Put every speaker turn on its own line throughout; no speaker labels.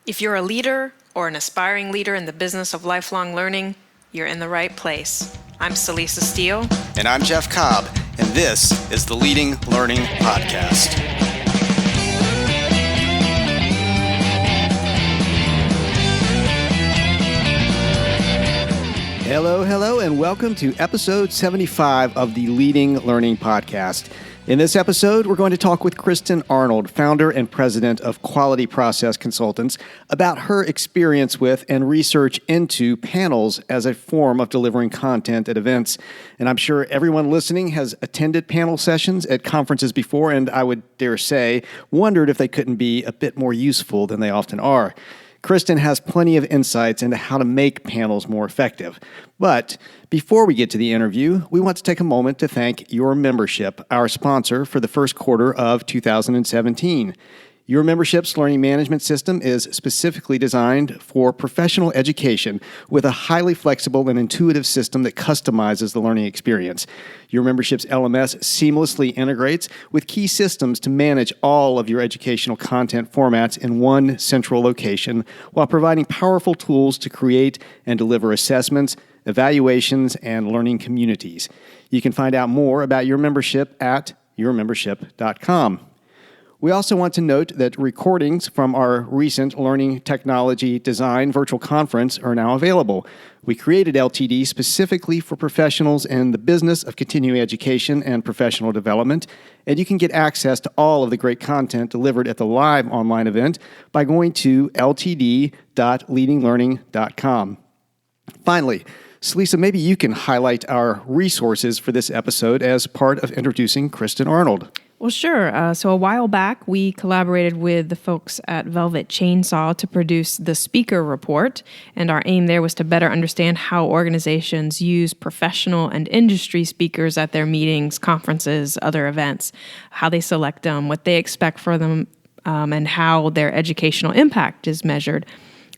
If you're a leader or an aspiring leader in the business of lifelong learning, you're in the right place. I'm Celisa Steele.
And I'm Jeff Cobb, and this is the Leading Learning Podcast.
Hello, and welcome to episode 75 of the Leading Learning Podcast. In this episode, we're going to talk with Kristin Arnold, founder and president of Quality Process Consultants, about her experience with and research into panels as a form of delivering content at events. And I'm sure everyone listening has attended panel sessions at conferences before, and I would dare say, wondered if they couldn't be a bit more useful than they often are. Kristin has plenty of insights into how to make panels more effective. But before we get to the interview, we want to take a moment to thank Your Membership, our sponsor for the first quarter of 2017. Your Membership's learning management system is specifically designed for professional education with a highly flexible and intuitive system that customizes the learning experience. Your Membership's LMS seamlessly integrates with key systems to manage all of your educational content formats in one central location while providing powerful tools to create and deliver assessments, evaluations, and learning communities. You can find out more about Your Membership at yourmembership.com. We also want to note that recordings from our recent Learning Technology Design virtual conference are now available. We created LTD specifically for professionals in the business of continuing education and professional development, and you can get access to all of the great content delivered at the live online event by going to ltd.leadinglearning.com. Finally, Celisa, maybe you can highlight our resources for this episode as part of introducing Kristin Arnold.
Well, sure. So a while back, we collaborated with the folks at Velvet Chainsaw to produce the speaker report. And our aim there was to better understand how organizations use professional and industry speakers at their meetings, conferences, other events, how they select them, what they expect for them, and how their educational impact is measured.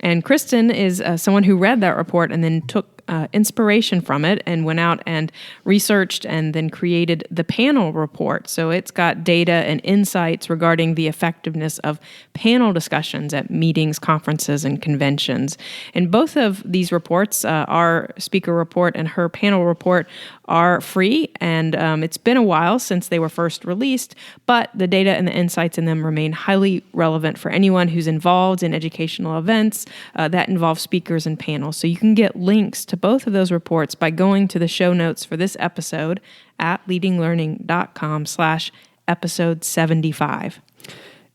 And Kristin is someone who read that report and then took inspiration from it and went out and researched and then created the panel report. So it's got data and insights regarding the effectiveness of panel discussions at meetings, conferences, and conventions. And both of these reports, our speaker report and her panel report, are free, and it's been a while since they were first released, but the data and the insights in them remain highly relevant for anyone who's involved in educational events that involve speakers and panels. So you can get links to both of those reports by going to the show notes for this episode at leadinglearning.com/episode 75.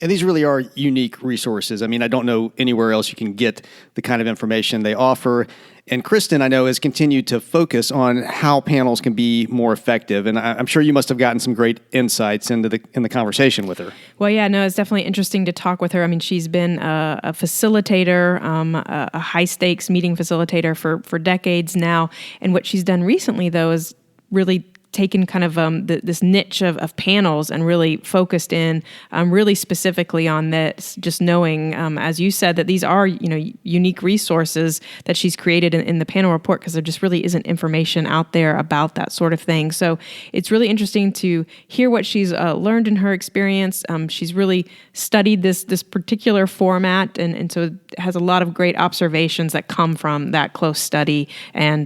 And these really are unique resources. I mean, I don't know anywhere else you can get the kind of information they offer. And Kristin, I know, has continued to focus on how panels can be more effective. And I'm sure you must have gotten some great insights in the conversation with her.
Well, yeah, no, it's definitely interesting to talk with her. I mean, she's been a facilitator, a high-stakes meeting facilitator for decades now. And what she's done recently, though, is really taken kind of this niche of panels and really focused in really specifically on this, just knowing, as you said, that these are unique resources that she's created in the panel report, because there just really isn't information out there about that sort of thing. So it's really interesting to hear what she's learned in her experience. She's really studied this particular format, and so it has a lot of great observations that come from that close study and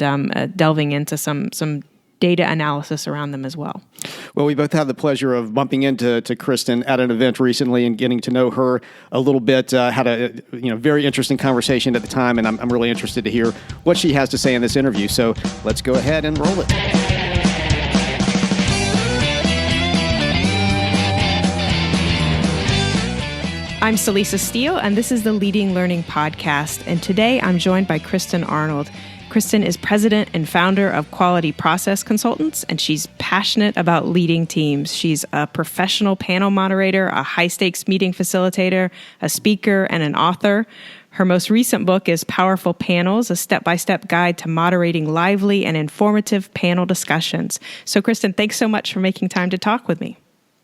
delving into some data analysis around them as well.
Well, we both had the pleasure of bumping into Kristin at an event recently and getting to know her a little bit. Had a very interesting conversation at the time, and I'm really interested to hear what she has to say in this interview. So let's go ahead and roll it.
I'm Celisa Steele, and this is the Leading Learning Podcast. And today I'm joined by Kristin Arnold. Kristin is president and founder of Quality Process Consultants, and she's passionate about leading teams. She's a professional panel moderator, a high-stakes meeting facilitator, a speaker, and an author. Her most recent book is Powerful Panels, a step-by-step guide to moderating lively and informative panel discussions. So, Kristin, thanks so much for making time to talk with me.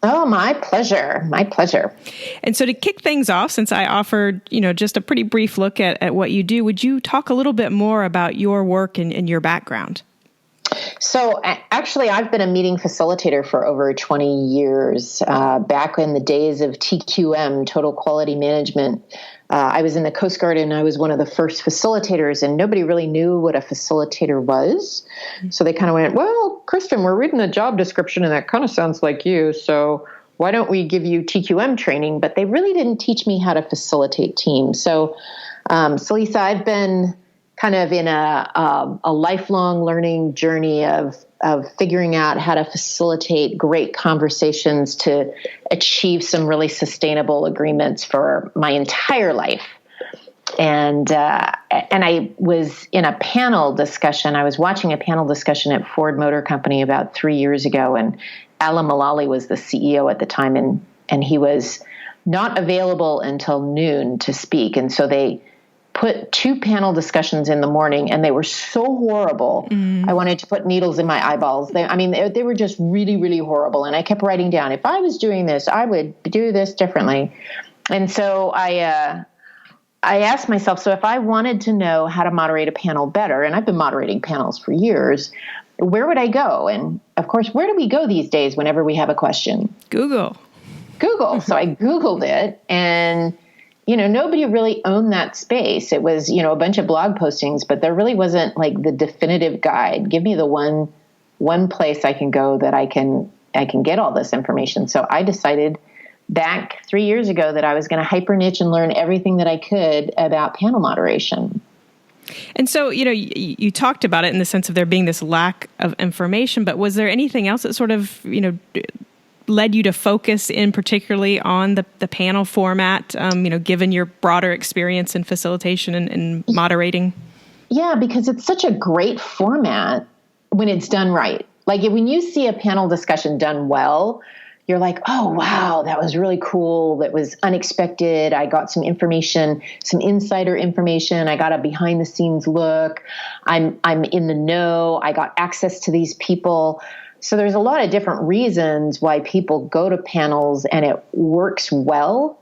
Oh, my pleasure. My pleasure.
And so to kick things off, since I offered, just a pretty brief look at what you do, would you talk a little bit more about your work and your background?
So actually, I've been a meeting facilitator for over 20 years. Back in the days of TQM, Total Quality Management, I was in the Coast Guard and I was one of the first facilitators, and nobody really knew what a facilitator was. So they kind of went, well, Kristin, we're reading the job description and that kind of sounds like you. So why don't we give you TQM training? But they really didn't teach me how to facilitate teams. So, Celisa, I've been kind of in a lifelong learning journey of figuring out how to facilitate great conversations to achieve some really sustainable agreements for my entire life. And I was in a panel discussion. I was watching a panel discussion at Ford Motor Company about 3 years ago, and Alan Mulally was the CEO at the time, and he was not available until noon to speak. And so they put 2 panel discussions in the morning, and they were so horrible. I wanted to put needles in my eyeballs. They were just really, really horrible. And I kept writing down, if I was doing this, I would do this differently. And so I asked myself, so if I wanted to know how to moderate a panel better, and I've been moderating panels for years, where would I go? And of course, where do we go these days whenever we have a question?
Google.
So I Googled it, and nobody really owned that space. It was, a bunch of blog postings, but there really wasn't like the definitive guide. Give me the one place I can go that I can get all this information. So I decided back 3 years ago that I was going to hyper niche and learn everything that I could about panel moderation.
And so, you talked about it in the sense of there being this lack of information, but was there anything else that sort of, led you to focus in particularly on the panel format, given your broader experience in facilitation and moderating?
Yeah, because it's such a great format when it's done right. Like when you see a panel discussion done well, you're like, oh, wow, that was really cool. That was unexpected. I got some information, some insider information. I got a behind the scenes look. I'm in the know. I got access to these people. So there's a lot of different reasons why people go to panels and it works well,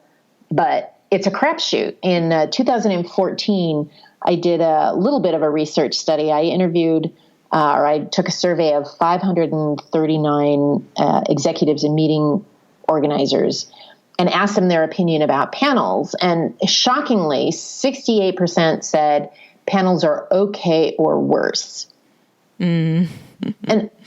but it's a crapshoot. In 2014, I did a little bit of a research study. I took a survey of 539 executives and meeting organizers and asked them their opinion about panels. And shockingly, 68% said panels are okay or worse. And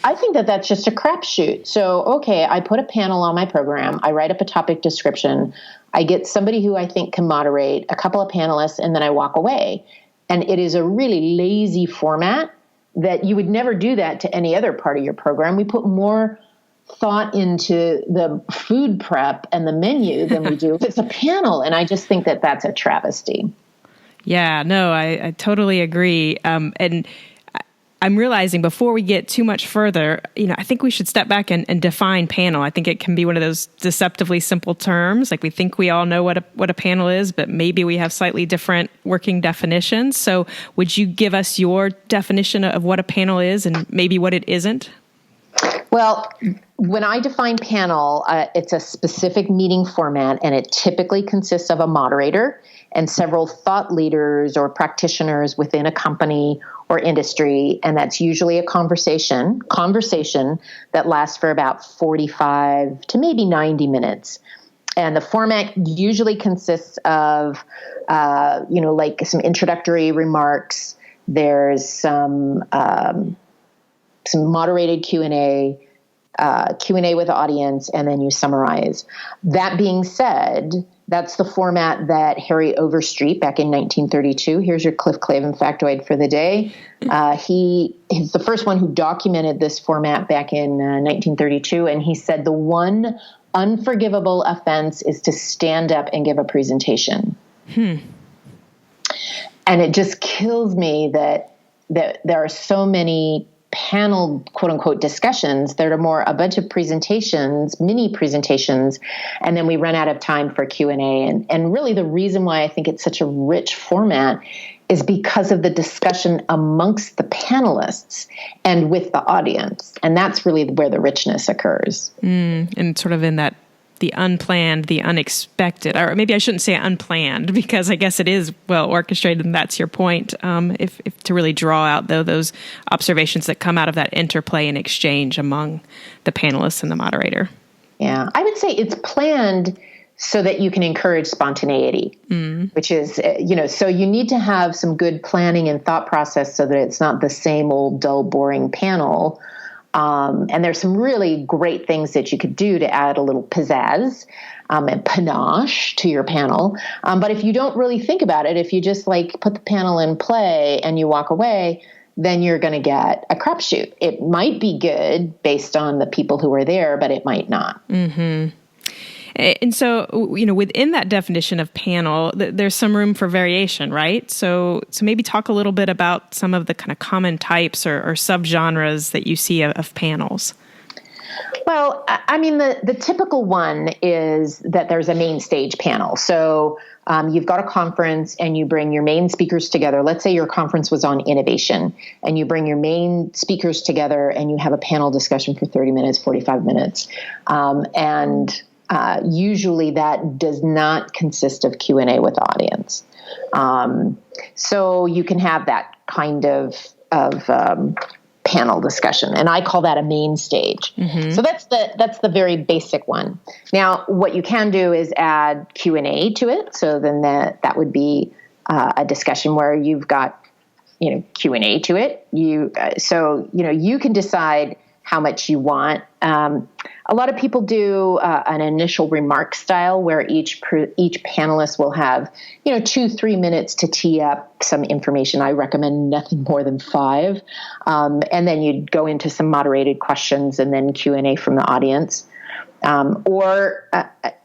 I think that that's just a crapshoot. So, okay, I put a panel on my program. I write up a topic description. I get somebody who I think can moderate, a couple of panelists, and then I walk away. And it is a really lazy format that you would never do that to any other part of your program. We put more thought into the food prep and the menu than we do if it's a panel. And I just think that that's a travesty.
Yeah, no, I totally agree. And I'm realizing before we get too much further, I think we should step back and define panel. I think it can be one of those deceptively simple terms. Like we think we all know what a panel is, but maybe we have slightly different working definitions. So would you give us your definition of what a panel is and maybe what it isn't?
Well, when I define panel, it's a specific meeting format, and it typically consists of a moderator and several thought leaders or practitioners within a company or industry, and that's usually a conversation that lasts for about 45 to maybe 90 minutes. And the format usually consists of, like some introductory remarks. There's some moderated Q&A with the audience, and then you summarize. That being said, that's the format that Harry Overstreet back in 1932. Here's your Cliff Clavin factoid for the day. He's the first one who documented this format back in 1932, and he said the one unforgivable offense is to stand up and give a presentation. And it just kills me that there are so many panel, quote unquote, discussions that are more a bunch of presentations, mini presentations, and then we run out of time for Q&A. And really the reason why I think it's such a rich format is because of the discussion amongst the panelists and with the audience. And that's really where the richness occurs.
And sort of in that the unplanned, the unexpected, or maybe I shouldn't say unplanned, because I guess it is well orchestrated, and that's your point. If to really draw out those observations that come out of that interplay and exchange among the panelists and the moderator.
Yeah, I would say it's planned so that you can encourage spontaneity, which is, so you need to have some good planning and thought process so that it's not the same old dull, boring panel. And there's some really great things that you could do to add a little pizzazz and panache to your panel. But if you don't really think about it, if you just put the panel in play and you walk away, then you're going to get a crapshoot. It might be good based on the people who are there, but it might not.
Mm-hmm. And so, within that definition of panel, there's some room for variation, right? So maybe talk a little bit about some of the kind of common types or subgenres that you see of panels.
Well, I mean, the typical one is that there's a main stage panel. So you've got a conference and you bring your main speakers together. Let's say your conference was on innovation and you bring your main speakers together and you have a panel discussion for 30 minutes, 45 minutes. Usually that does not consist of Q&A with the audience. So you can have that kind of panel discussion, and I call that a main stage. Mm-hmm. So that's the very basic one. Now, what you can do is add Q&A to it. So then that would be a discussion where you've got Q&A to it. You can decide how much you want. A lot of people do an initial remark style where each panelist will have 2-3 minutes to tee up some information. I recommend nothing more than 5, and then you'd go into some moderated questions and then Q&A from the audience. Or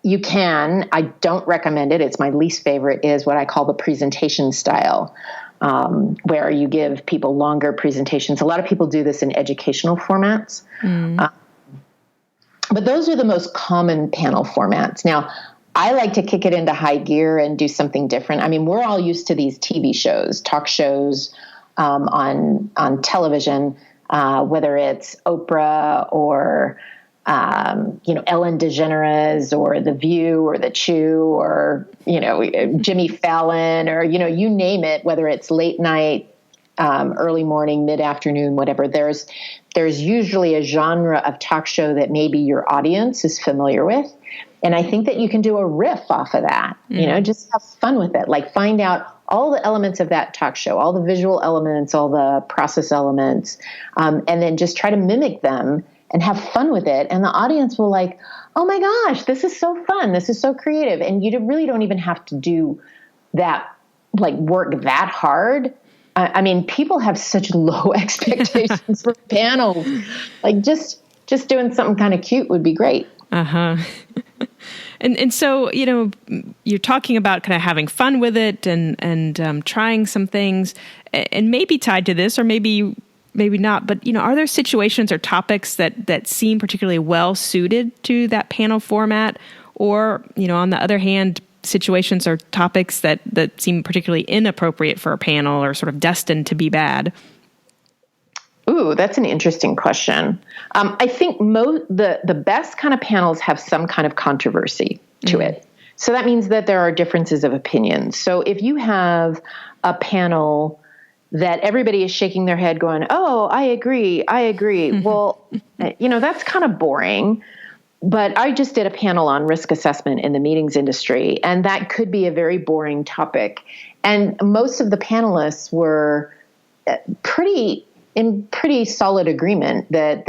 you can. I don't recommend it. It's my least favorite. Is what I call the presentation style. Where you give people longer presentations. A lot of people do this in educational formats. But those are the most common panel formats. Now, I like to kick it into high gear and do something different. I mean, we're all used to these TV shows, talk shows on television, whether it's Oprah or Ellen DeGeneres or The View or The Chew or, Jimmy Fallon or, you name it, whether it's late night, early morning, mid-afternoon, whatever. There's usually a genre of talk show that maybe your audience is familiar with. And I think that you can do a riff off of that, just have fun with it. Find out all the elements of that talk show, all the visual elements, all the process elements, and then just try to mimic them and have fun with it. And the audience will oh my gosh, this is so fun. This is so creative. And you really don't even have to do that, work that hard. I mean, people have such low expectations for panels. Just doing something kind of cute would be great.
Uh-huh. And so, you're talking about kind of having fun with it and trying some things, and maybe tied to this, or maybe not, but, are there situations or topics that seem particularly well suited to that panel format? Or, on the other hand, situations or topics that seem particularly inappropriate for a panel or sort of destined to be bad?
Ooh, that's an interesting question. I think the best kind of panels have some kind of controversy to it. So that means that there are differences of opinions. So if you have a panel that everybody is shaking their head going, oh, I agree. Mm-hmm. Well, that's kind of boring. But I just did a panel on risk assessment in the meetings industry, and that could be a very boring topic. And most of the panelists were in pretty solid agreement that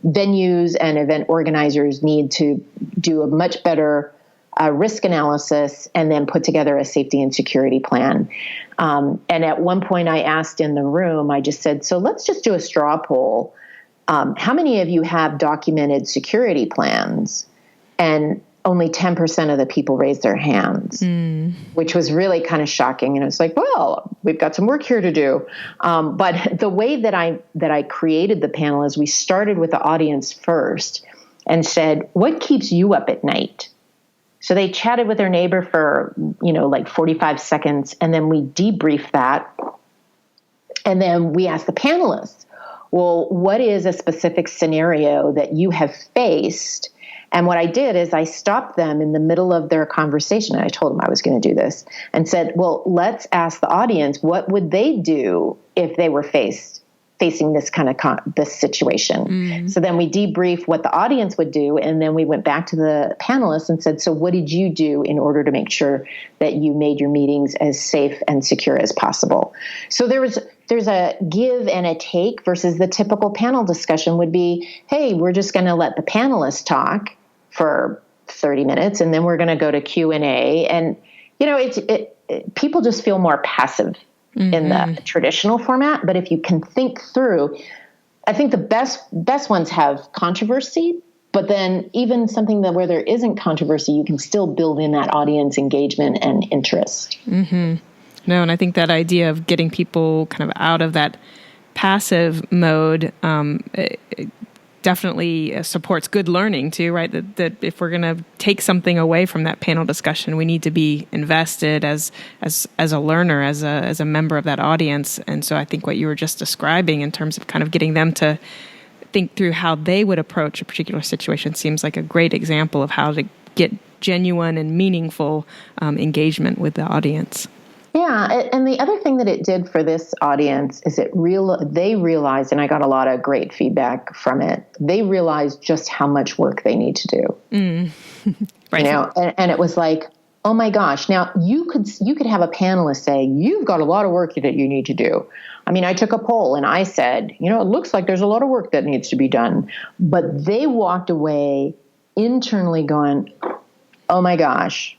venues and event organizers need to do a much better risk analysis and then put together a safety and security plan. And at one point I asked in the room, I just said, so let's just do a straw poll. How many of you have documented security plans? And only 10% of the people raised their hands, which was really kind of shocking. And it was well, we've got some work here to do. But the way that I created the panel is we started with the audience first and said, what keeps you up at night? So they chatted with their neighbor for, 45 seconds, and then we debriefed that. And then we asked the panelists, well, what is a specific scenario that you have faced And what I did is I stopped them in the middle of their conversation, and I told them I was going to do this, and said, well, let's ask the audience, what would they do if they were facing this kind of this situation? So then we debrief what the audience would do, and then we went back to the panelists and said, so what did you do in order to make sure that you made your meetings as safe and secure as possible? So there's a give and a take versus the typical panel discussion would be, hey, we're just going to let the panelists talk for 30 minutes, and then we're going to go to Q&A. And, people just feel more passive in the traditional format. But if you can think through, I think the best ones have controversy, but then even something that where there isn't controversy, you can still build in that audience engagement and interest.
No, and I think that idea of getting people kind of out of that passive mode it definitely supports good learning too, right? That if we're going to take something away from that panel discussion, we need to be invested as a learner, as a member of that audience. And so I think what you were just describing in terms of kind of getting them to think through how they would approach a particular situation seems like a great example of how to get genuine and meaningful engagement with the audience.
Yeah, and the other thing that it did for this audience is they realized, and I got a lot of great feedback from it, they realized just how much work they need to do. Right. And it was like, oh my gosh, now you could have a panelist say, you've got a lot of work that you need to do. I mean, I took a poll and I said, it looks like there's a lot of work that needs to be done. But they walked away internally going, oh my gosh,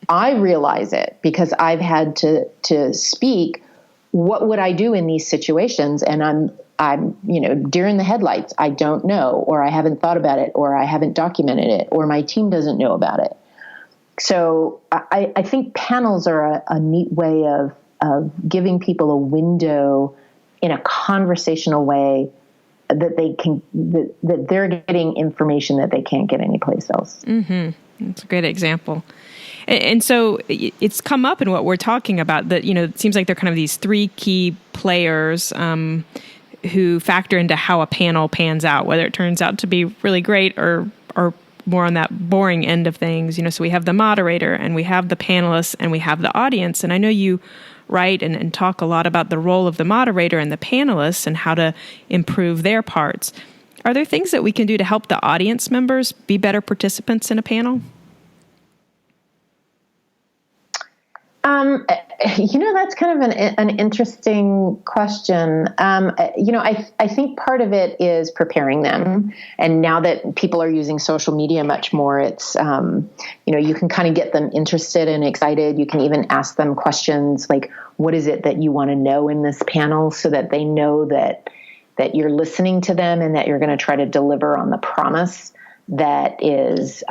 I realize it because I've had to speak. What would I do in these situations? And I'm deer in the headlights. I don't know, or I haven't thought about it, or I haven't documented it, or my team doesn't know about it. So I think panels are a neat way of giving people a window in a conversational way that they're getting information that they can't get anyplace else.
That's a great example. And so it's come up in what we're talking about that, it seems like there are kind of these three key players who factor into how a panel pans out, whether it turns out to be really great or more on that boring end of things. So we have the moderator and we have the panelists and we have the audience. And I know you write and talk a lot about the role of the moderator and the panelists and how to improve their parts. Are there things that we can do to help the audience members be better participants in a panel?
That's kind of an interesting question. I think part of it is preparing them. And now that people are using social media much more, it's, you can kind of get them interested and excited. You can even ask them questions like, what is it that you want to know in this panel, so that they know that you're listening to them and that you're going to try to deliver on the promise that is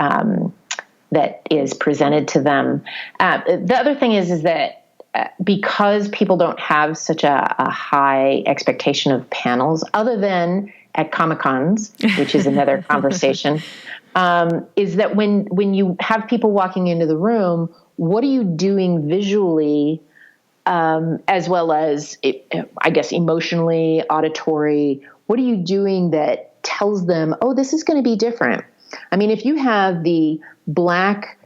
presented to them. The other thing is that because people don't have such a high expectation of panels, other than at Comic-Cons, which is another conversation, is that when you have people walking into the room, what are you doing visually, as well as, I guess, emotionally, auditory? What are you doing that tells them, oh, this is going to be different? I mean, if you have the black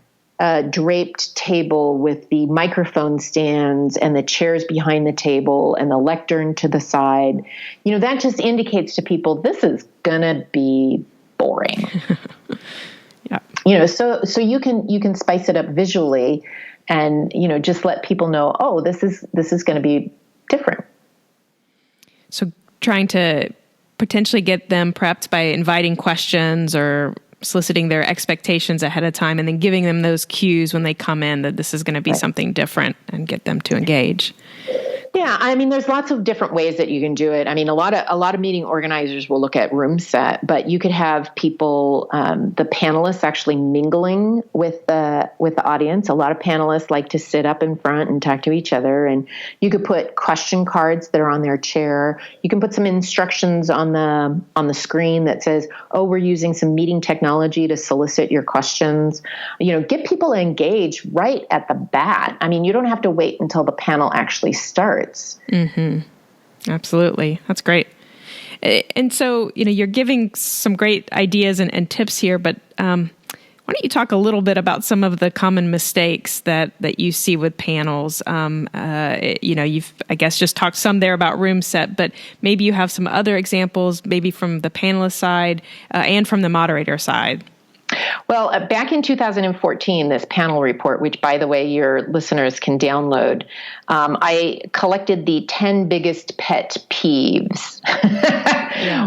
draped table with the microphone stands and the chairs behind the table and the lectern to the side, that just indicates to people this is going to be boring. Yeah. So you can spice it up visually and, just let people know, oh, this is going to be different.
So trying to potentially get them prepped by inviting questions or soliciting their expectations ahead of time and then giving them those cues when they come in that this is going to be something different and get them to engage.
Yeah, I mean, there's lots of different ways that you can do it. I mean, a lot of meeting organizers will look at room set, but you could have people, the panelists actually mingling with the audience. A lot of panelists like to sit up in front and talk to each other, and you could put question cards that are on their chair. You can put some instructions on the screen that says, "Oh, we're using some meeting technology to solicit your questions." Get people engaged right at the bat. I mean, you don't have to wait until the panel actually starts.
Mm-hmm. Absolutely. That's great. And so, you're giving some great ideas and tips here, but why don't you talk a little bit about some of the common mistakes that you see with panels? You've, I guess, just talked some there about room set, but maybe you have some other examples, maybe from the panelist side and from the moderator side.
Well, back in 2014, this panel report, which, by the way, your listeners can download, I collected the 10 biggest pet peeves,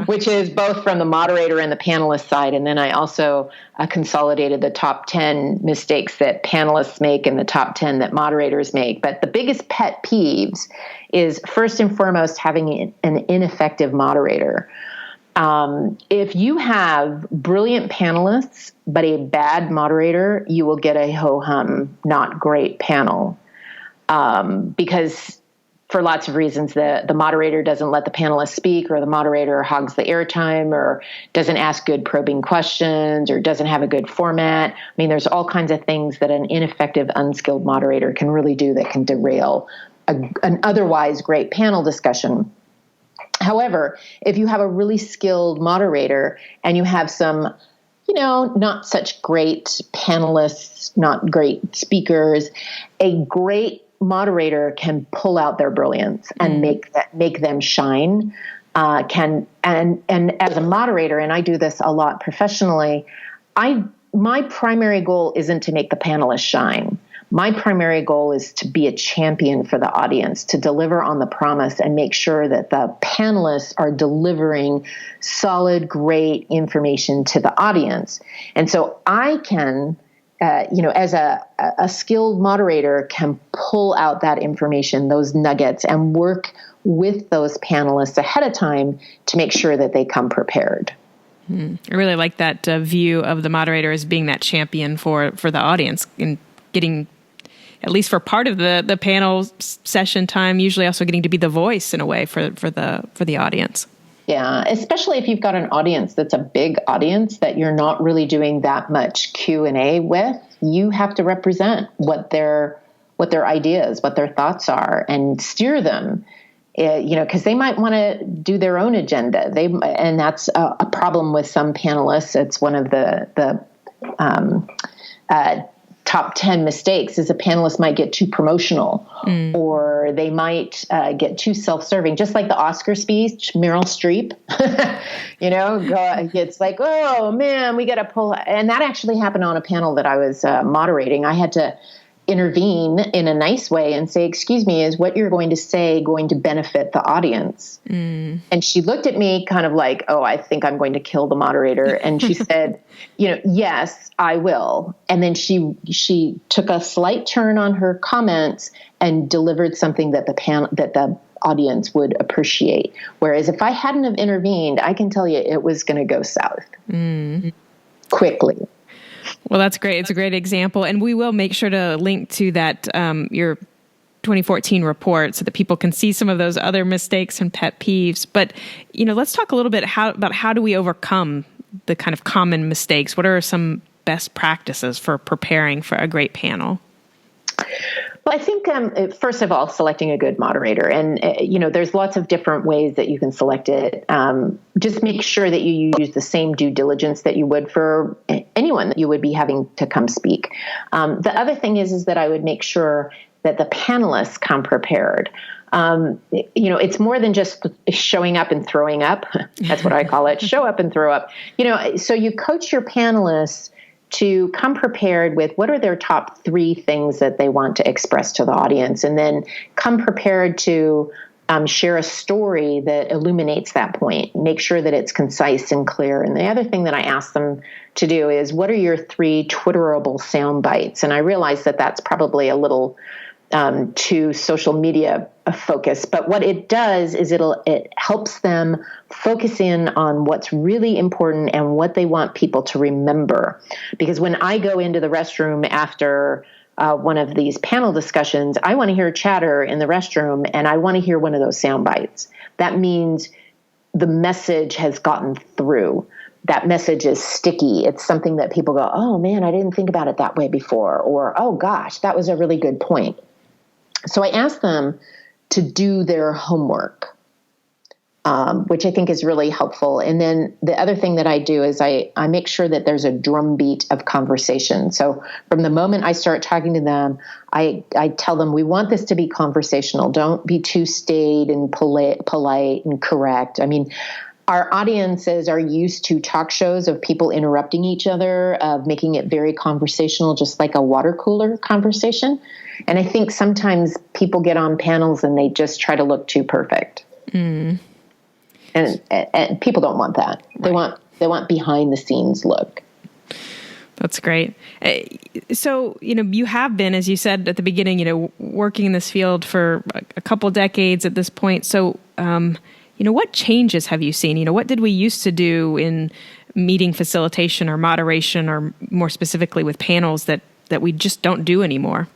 which is both from the moderator and the panelist side. And then I also consolidated the top 10 mistakes that panelists make and the top 10 that moderators make. But the biggest pet peeves is, first and foremost, having an ineffective moderator. If you have brilliant panelists, but a bad moderator, you will get a ho-hum, not great panel. Because for lots of reasons, the moderator doesn't let the panelists speak, or the moderator hogs the airtime, or doesn't ask good probing questions, or doesn't have a good format. I mean, there's all kinds of things that an ineffective, unskilled moderator can really do that can derail an otherwise great panel discussion. However, if you have a really skilled moderator and you have some, not such great panelists, not great speakers, a great moderator can pull out their brilliance and make them shine. And as a moderator, and I do this a lot professionally, my primary goal isn't to make the panelists shine. My primary goal is to be a champion for the audience, to deliver on the promise and make sure that the panelists are delivering solid, great information to the audience. And so I can, as a skilled moderator, can pull out that information, those nuggets, and work with those panelists ahead of time to make sure that they come prepared.
I really like that view of the moderator as being that champion for the audience and getting, at least for part of the panel session time, usually also getting to be the voice in a way for the audience.
Yeah, especially if you've got an audience that's a big audience that you're not really doing that much Q&A with. You have to represent what their ideas, what their thoughts are, and steer them. Because they might want to do their own agenda. And that's a problem with some panelists. It's one of the top 10 mistakes is a panelist might get too promotional or they might get too self-serving, just like the Oscar speech, Meryl Streep, it's like, oh man, we got to pull. And that actually happened on a panel that I was moderating. I had to intervene in a nice way and say, excuse me, is what you're going to say going to benefit the audience? And she looked at me kind of like, oh, I think I'm going to kill the moderator. And she said, yes, I will. And then she took a slight turn on her comments and delivered something that the audience would appreciate. Whereas if I hadn't have intervened, I can tell you it was going to go south quickly.
Well, that's great. It's a great example. And we will make sure to link to that, your 2014 report, so that people can see some of those other mistakes and pet peeves. But, let's talk a little bit about how do we overcome the kind of common mistakes? What are some best practices for preparing for a great panel?
Well, I think, first of all, selecting a good moderator. And, there's lots of different ways that you can select it. Just make sure that you use the same due diligence that you would for anyone that you would be having to come speak. The other thing is that I would make sure that the panelists come prepared. It's more than just showing up and throwing up. That's what I call it. Show up and throw up. So you coach your panelists to come prepared with what are their top 3 things that they want to express to the audience, and then come prepared to share a story that illuminates that point. Make sure that it's concise and clear. And the other thing that I ask them to do is, what are your 3 Twitterable sound bites? And I realize that that's probably a little to social media focus, but what it does is it helps them focus in on what's really important and what they want people to remember. Because when I go into the restroom after one of these panel discussions, I want to hear chatter in the restroom, and I want to hear one of those sound bites. That means the message has gotten through. That message is sticky. It's something that people go, oh man, I didn't think about it that way before, or oh gosh, that was a really good point. So I asked them to do their homework. which I think is really helpful. And then the other thing that I do is I make sure that there's a drumbeat of conversation. So from the moment I start talking to them, I tell them, we want this to be conversational. Don't be too staid and polite and correct. I mean, our audiences are used to talk shows of people interrupting each other, of making it very conversational, just like a water cooler conversation. And I think sometimes people get on panels and they just try to look too perfect. And people don't want that. Right. They want behind the scenes look.
That's great. So, you have been, as you said at the beginning, working in this field for a couple decades at this point. So, what changes have you seen? What did we used to do in meeting facilitation or moderation, or more specifically with panels that we just don't do anymore?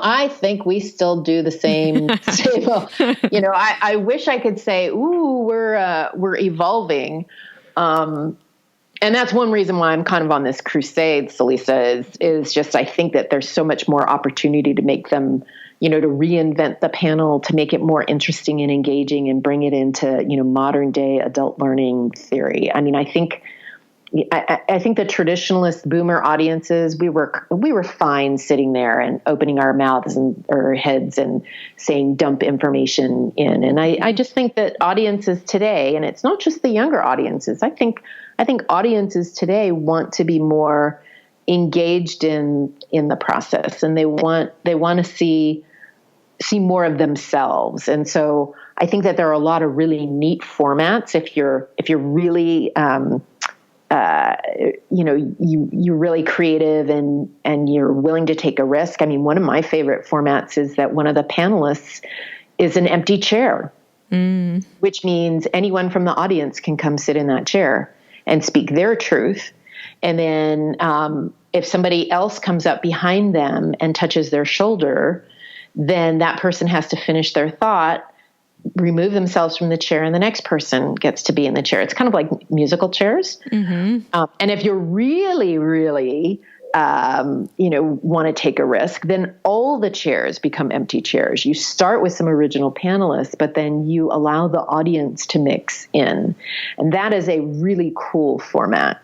I think we still do the same. I wish I could say, "Ooh, we're evolving," and that's one reason why I'm kind of on this crusade, Celisa. Is just I think that there's so much more opportunity to make them, to reinvent the panel, to make it more interesting and engaging, and bring it into modern day adult learning theory. I mean, I think the traditionalist boomer audiences, we were fine sitting there and opening our mouths and our heads and saying dump information in. And I just think that audiences today, and it's not just the younger audiences, I think audiences today want to be more engaged in the process, and they want to see more of themselves. And so I think that there are a lot of really neat formats if you're really you're really creative and you're willing to take a risk. I mean, one of my favorite formats is that one of the panelists is an empty chair, which means anyone from the audience can come sit in that chair and speak their truth. And then if somebody else comes up behind them and touches their shoulder, then that person has to finish their thought, remove themselves from the chair, and the next person gets to be in the chair. It's kind of like musical chairs. And if you're really, really, want to take a risk, then all the chairs become empty chairs. You start with some original panelists, but then you allow the audience to mix in. And that is a really cool format.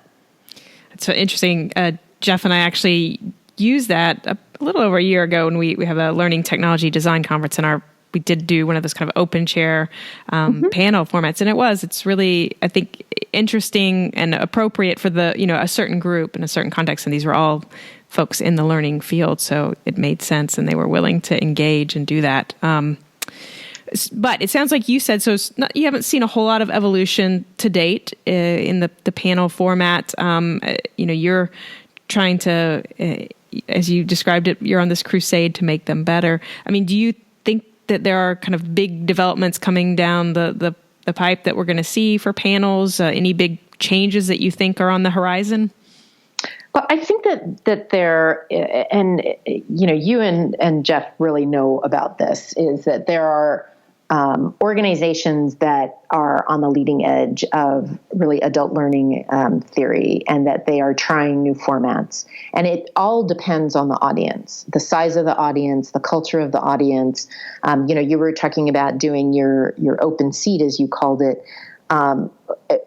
It's so interesting. Jeff and I actually used that a little over a year ago when we have a learning technology design conference, and we did do one of those kind of open chair panel formats. And it's really, I think, interesting and appropriate for a certain group in a certain context. And these were all folks in the learning field. So it made sense and they were willing to engage and do that. But it sounds like you said, you haven't seen a whole lot of evolution to date in the panel format. You're trying to, as you described it, you're on this crusade to make them better. I mean, do you think that there are kind of big developments coming down the pipe that we're going to see for panels? Any big changes that you think are on the horizon?
Well, I think that there, and you and Jeff really know about this, is that there are organizations that are on the leading edge of really adult learning theory, and that they are trying new formats. And it all depends on the audience, the size of the audience, the culture of the audience. You were talking about doing your open seat, as you called it,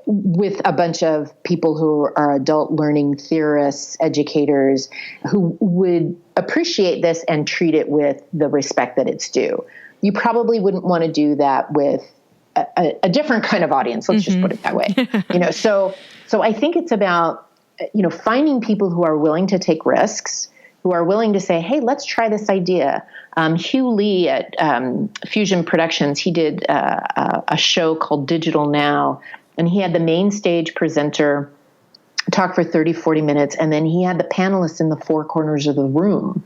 with a bunch of people who are adult learning theorists, educators, who would appreciate this and treat it with the respect that it's due. You probably wouldn't want to do that with a different kind of audience. Let's just put it that way. So I think it's about, finding people who are willing to take risks, who are willing to say, hey, let's try this idea. Hugh Lee at Fusion Productions, he did a show called Digital Now, and he had the main stage presenter talk for 30, 40 minutes, and then he had the panelists in the four corners of the room.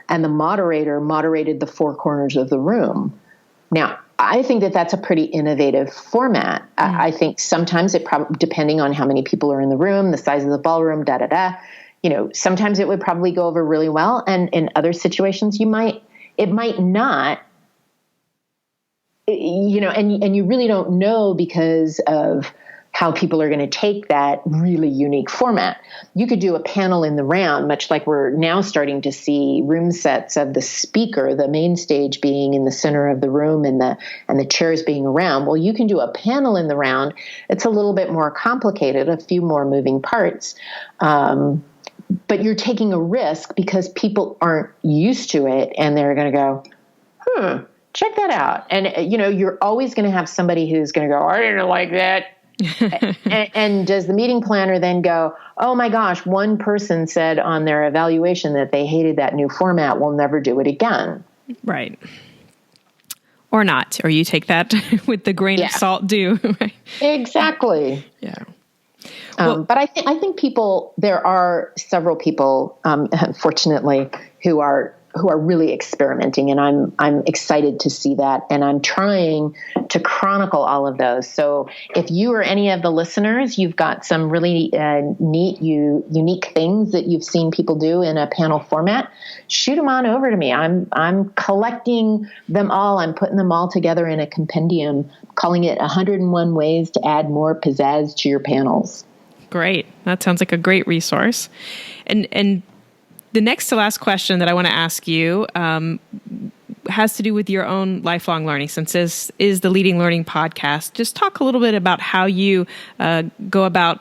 And the moderator moderated the four corners of the room. Now, I think that that's a pretty innovative format. I think sometimes it probably, depending on how many people are in the room, the size of the ballroom, sometimes it would probably go over really well. And in other situations, it might not, and you really don't know because of how people are going to take that really unique format. You could do a panel in the round, much like we're now starting to see room sets of the speaker, the main stage being in the center of the room and the chairs being around. Well, you can do a panel in the round. It's a little bit more complicated, a few more moving parts. But you're taking a risk because people aren't used to it, and they're going to go, check that out. And, you're always going to have somebody who's going to go, I didn't like that. and does the meeting planner then go, oh my gosh, one person said on their evaluation that they hated that new format, we'll never do it again.
Right. Or not. Or you take that with the grain of salt due. Right?
Exactly.
Yeah.
But I think there are several people, fortunately, who are really experimenting, and I'm excited to see that, and I'm trying to chronicle all of those. So if you or any of the listeners, you've got some really neat, unique things that you've seen people do in a panel format, shoot them on over to me. I'm collecting them all. I'm putting them all together in a compendium, calling it 101 Ways to Add More Pizzazz to Your Panels.
Great. That sounds like a great resource. And the next to last question that I want to ask you has to do with your own lifelong learning. Since this is the Leading Learning podcast, just talk a little bit about how you go about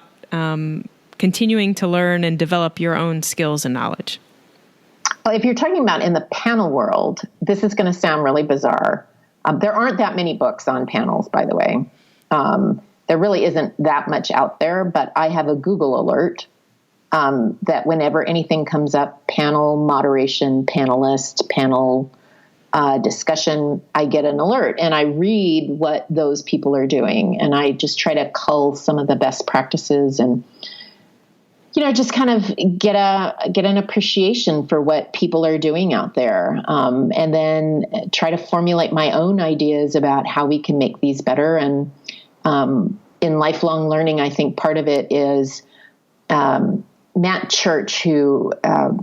continuing to learn and develop your own skills and knowledge.
Well, if you're talking about in the panel world, this is going to sound really bizarre. There aren't that many books on panels, by the way. There really isn't that much out there, but I have a Google alert that whenever anything comes up, panel moderation, panelist, panel discussion, I get an alert and I read what those people are doing. And I just try to cull some of the best practices and, just kind of get an appreciation for what people are doing out there. And then try to formulate my own ideas about how we can make these better. And in lifelong learning, I think part of it is Matt Church, who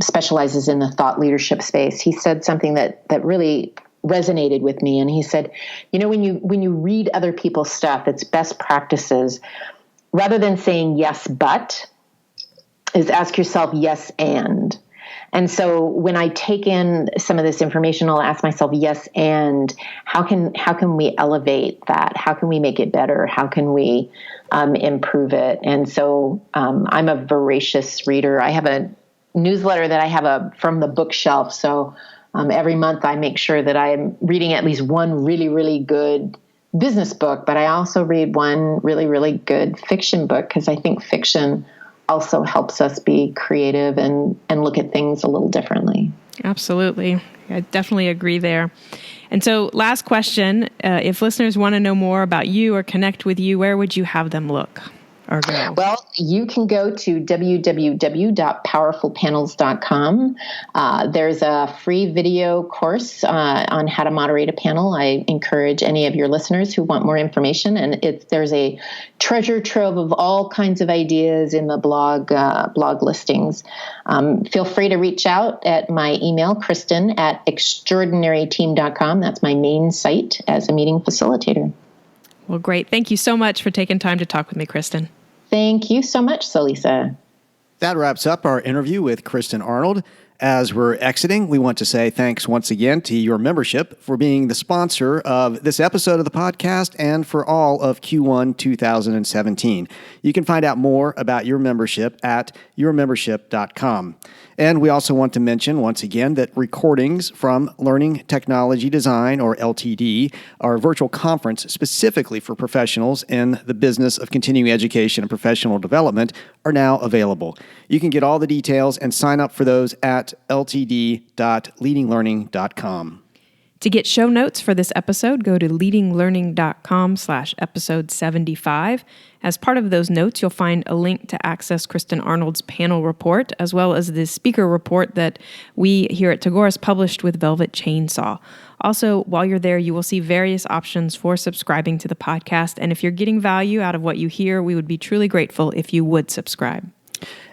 specializes in the thought leadership space. He said something that really resonated with me. And he said, when you read other people's stuff, it's best practices, rather than saying yes, but, is ask yourself yes, and. And so when I take in some of this information, I'll ask myself, yes, and how can we elevate that? How can we make it better? How can we improve it? And so I'm a voracious reader. I have a newsletter that I have from the bookshelf. So every month I make sure that I'm reading at least one really, really good business book, but I also read one really, really good fiction book, because I think fiction also helps us be creative and look at things a little differently.
Absolutely. I definitely agree there. And so last question, if listeners want to know more about you or connect with you, where would you have them look or go?
Well, you can go to www.powerfulpanels.com. There's a free video course on how to moderate a panel. I encourage any of your listeners who want more information. And there's a treasure trove of all kinds of ideas in the blog listings. Feel free to reach out at my email, Kristin at extraordinaryteam.com. That's my main site as a meeting facilitator.
Well, great. Thank you so much for taking time to talk with me, Kristin.
Thank you so much, Celisa.
That wraps up our interview with Kristin Arnold. As we're exiting, we want to say thanks once again to your membership for being the sponsor of this episode of the podcast and for all of Q1 2017. You can find out more about your membership at yourmembership.com. And we also want to mention once again that recordings from Learning Technology Design, or LTD, our virtual conference specifically for professionals in the business of continuing education and professional development, are now available. You can get all the details and sign up for those at ltd.leadinglearning.com.
To get show notes for this episode, go to leadinglearning.com/episode 75. As part of those notes, you'll find a link to access Kristin Arnold's panel report, as well as the speaker report that we here at Tagoras published with Velvet Chainsaw. Also, while you're there, you will see various options for subscribing to the podcast. And if you're getting value out of what you hear, we would be truly grateful if you would subscribe.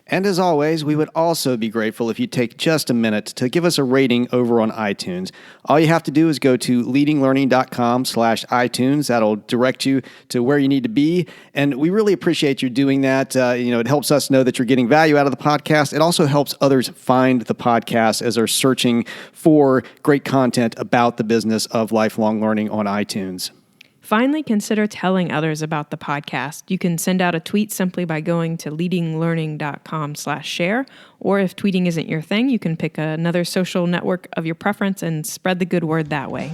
And as always, we would also be grateful if you take just a minute to give us a rating over on iTunes. All you have to do is go to leadinglearning.com/iTunes. That'll direct you to where you need to be. And we really appreciate you doing that. It helps us know that you're getting value out of the podcast. It also helps others find the podcast as they're searching for great content about the business of lifelong learning on iTunes.
Finally, consider telling others about the podcast. You can send out a tweet simply by going to leadinglearning.com/share, or if tweeting isn't your thing, you can pick another social network of your preference and spread the good word that way.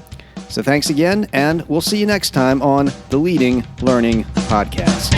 So thanks again, and we'll see you next time on the Leading Learning Podcast.